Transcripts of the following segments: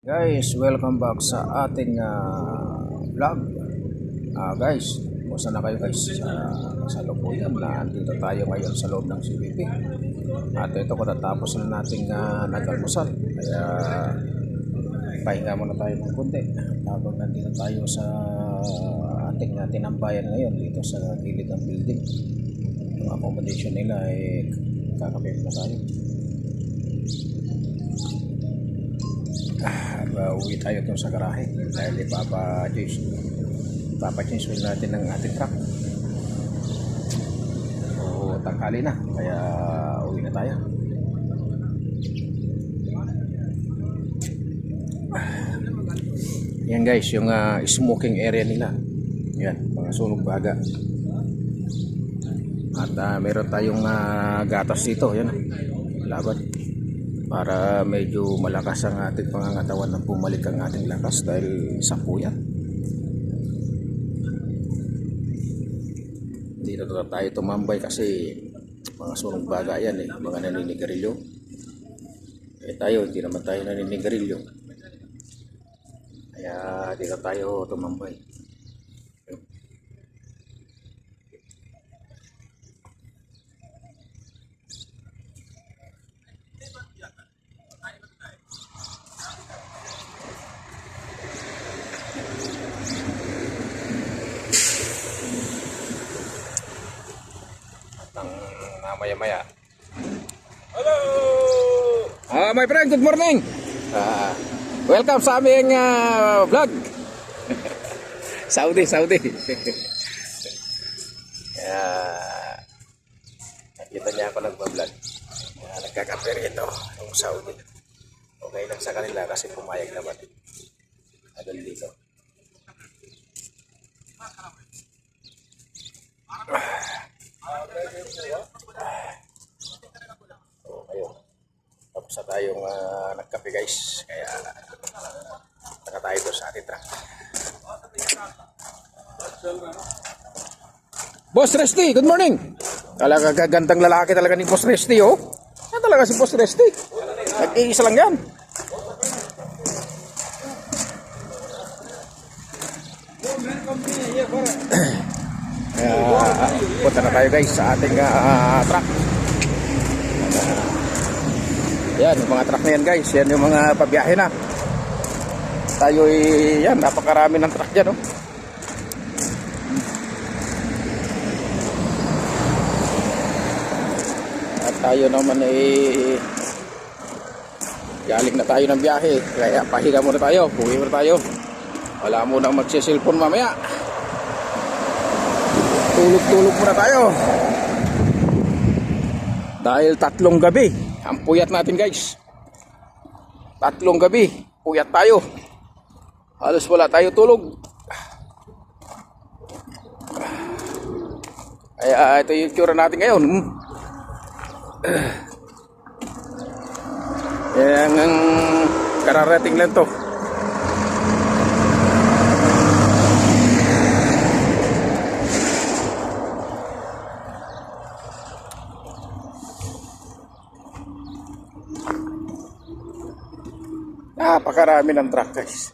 Guys, welcome back sa ating vlog. Guys, kumusta na kayo guys? Sa lukuyan na andito tayo ngayon sa loob ng CBP. At ito katatapos na nating nag-almusal. Kaya pahinga muna tayo ng konti. Habang nandito tayo sa ating tinambayan ngayon dito sa gilid ng building. Yung accommodation nila kakape na tayo. Uwi tayo dun sa garahe dahil ipapa-change natin ng ating truck. So tanghali na kaya uwi na tayo. Yan guys, yung smoking area nila. Yan, mga sunog baga. At meron tayong gatas dito. Yan, laban. Para medyo malakas ang ating pangangatawan ng bumalik ang ating lakas dahil sa puyat. Dito na tayo tumambay kasi mga sunog baga yan mga naninigarilyo. Tayo hindi naman tayo naninigarilyo. Kaya dito tayo tumambay. Maya-maya. Hello! My friend, good morning! Welcome sa aming vlog. Saudi. Nakita niya ako nagbablog. Nagkakape rito yung Saudi. Okay lang sa kanila kasi pumayag naman. Agad dito. So, ayun. Tapos na tayong nagkape guys. Kaya taka tayo doon sa ating truck. Boss Resty, good morning. Talaga gagandang lalaki talaga ni Boss Resty, oh. Yan talaga si Boss Resty. Nag-iisa lang yan. Punta na tayo guys sa ating truck. Yan yung mga truck na yan guys. Yan yung mga pabiyahe na. Tayo yan, napakarami ng truck dyan, oh. At tayo naman galing na tayo ng biyahe. Kaya pahinga muna tayo. Uwi muna tayo. Wala munang magsisilpon mamaya. Tulog muna tayo. Dahil 3 gabi ang puyat natin guys. 3 gabi puyat tayo. Halos wala tayo tulog. Ay, ito yung tsura natin ngayon. Yan ang kararating lang to. Napakarami ng truck guys.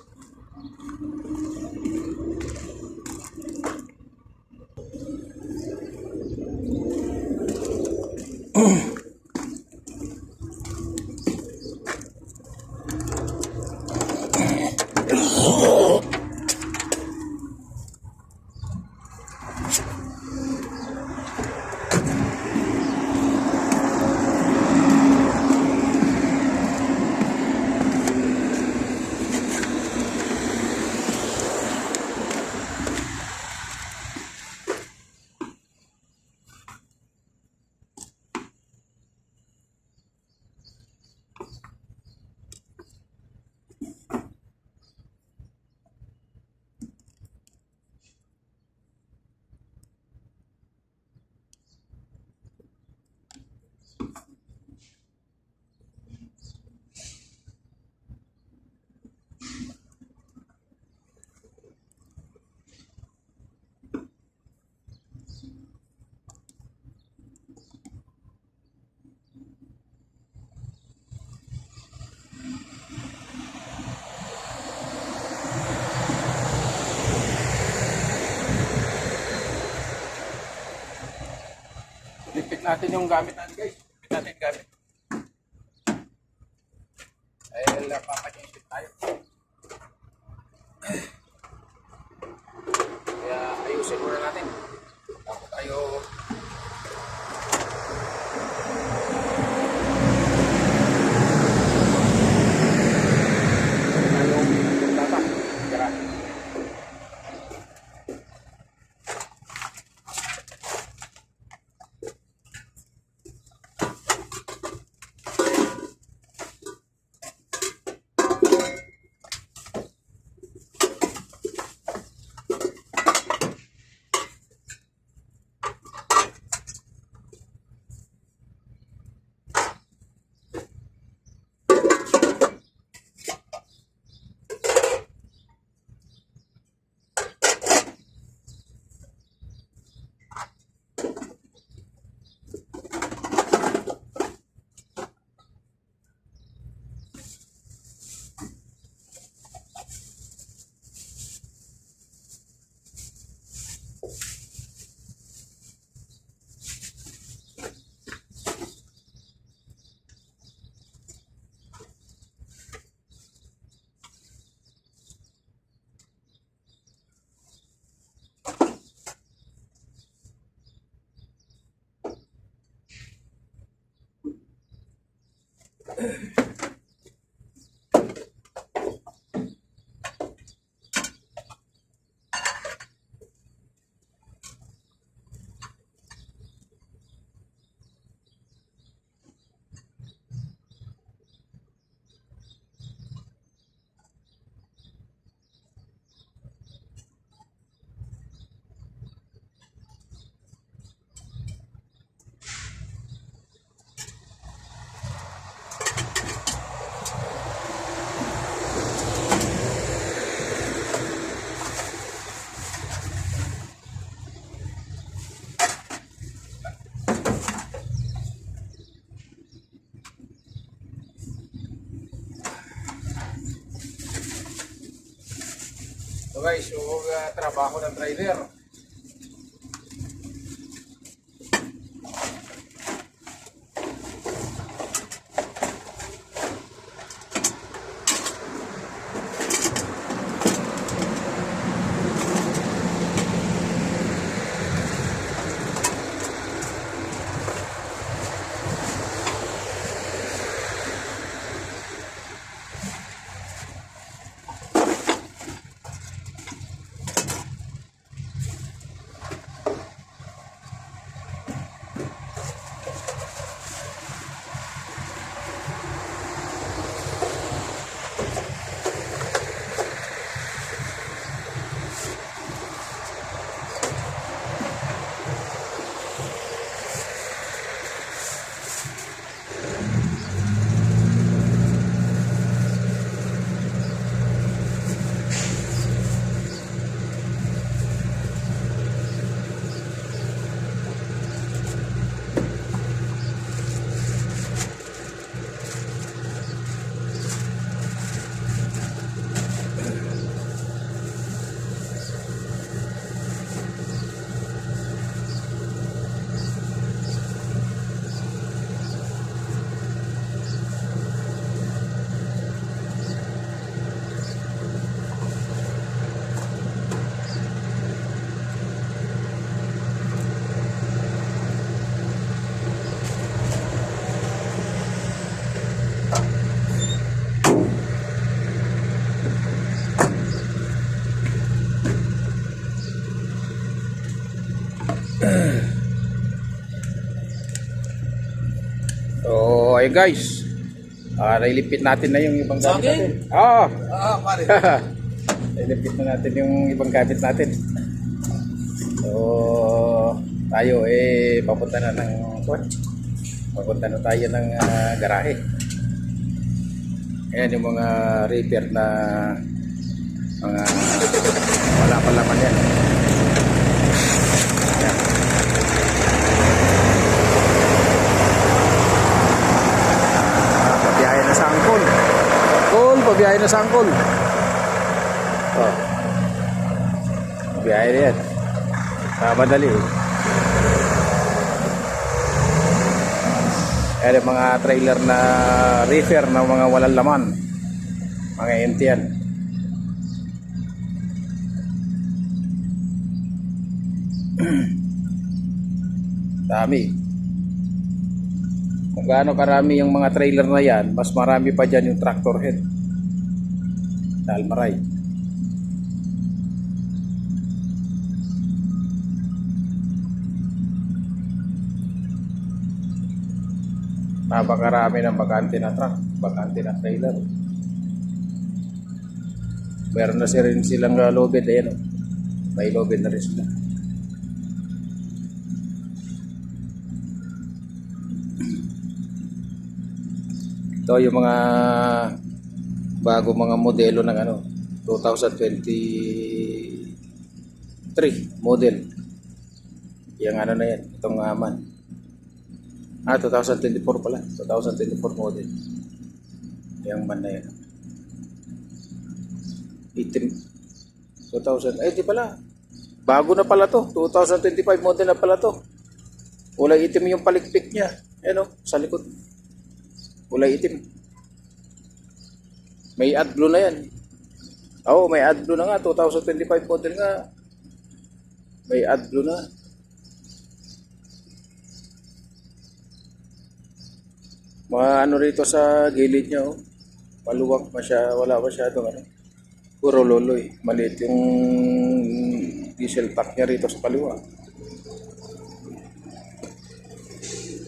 natin yung gamit natin guys. Lipit natin yung gamit. Dahil papanisip tayo. Kaya ayusin muna natin. Bago tayo tata. Tira. So guys, yung trabaho ng driver. So, ayun guys. Nailipit natin na yung ibang gamit natin. Oo. Pare. Nailipit na natin yung ibang gamit natin. So, tayo papunta na ng papunta na tayo ng garahe. Ayan yung mga repair na mga wala pa laman yan. Ayan. Pabiyahe na sa angkol. Pabiyahe na sa angkol. Oh. Pabiyahe na yan. Madali. Kaya mga trailer na reefer na mga walang laman, mga empty yan. Dami. Kung gaano karami yung mga trailer na yan, mas marami pa dyan yung tractor head na Almaray. Napakarami ng bakante na truck, bakante na trailer. Meron na rin silang lobed, ayan o. May lobed na rin sila. Ito yung mga bago mga modelo ng 2023 model. Yung na yan, itong man. 2024 pala. 2024 model. Yung man na yan. Itim. 2000. Di pala. Bago na pala to. 2025 model na pala to. Kulay itim yung palikpik niya. Sa likod. Kulay itim. May AdBlue na yan. May AdBlue na nga. 2025 model nga. May AdBlue na. Mga rito sa gilid niya, maluwag wala masyadong puro loloy. Maliit yung diesel tank niya rito sa kaliwa.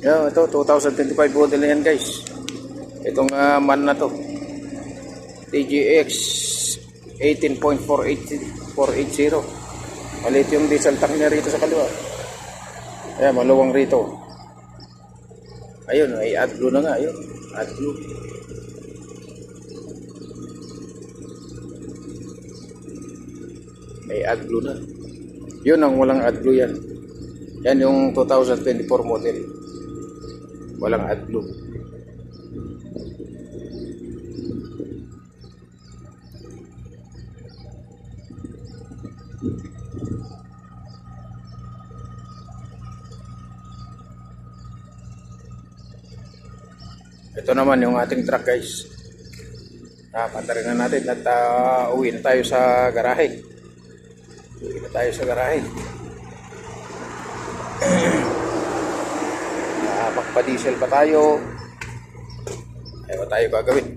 Ito 2025 model na yan, guys. Itong man na to, TGX 18.480. Maliit yung diesel tank niya rito sa kaliwa. Maluwang rito. Ayun, ay AdBlue na nga. Ayun, AdBlue. May AdBlue na. Yun ang walang AdBlue yan. Yan yung 2024 model. Walang AdBlue. Ito naman yung ating truck, guys. Pantarin na natin at uwi na tayo sa garahe. Magpa-diesel pa tayo. Ano tayo gagawin?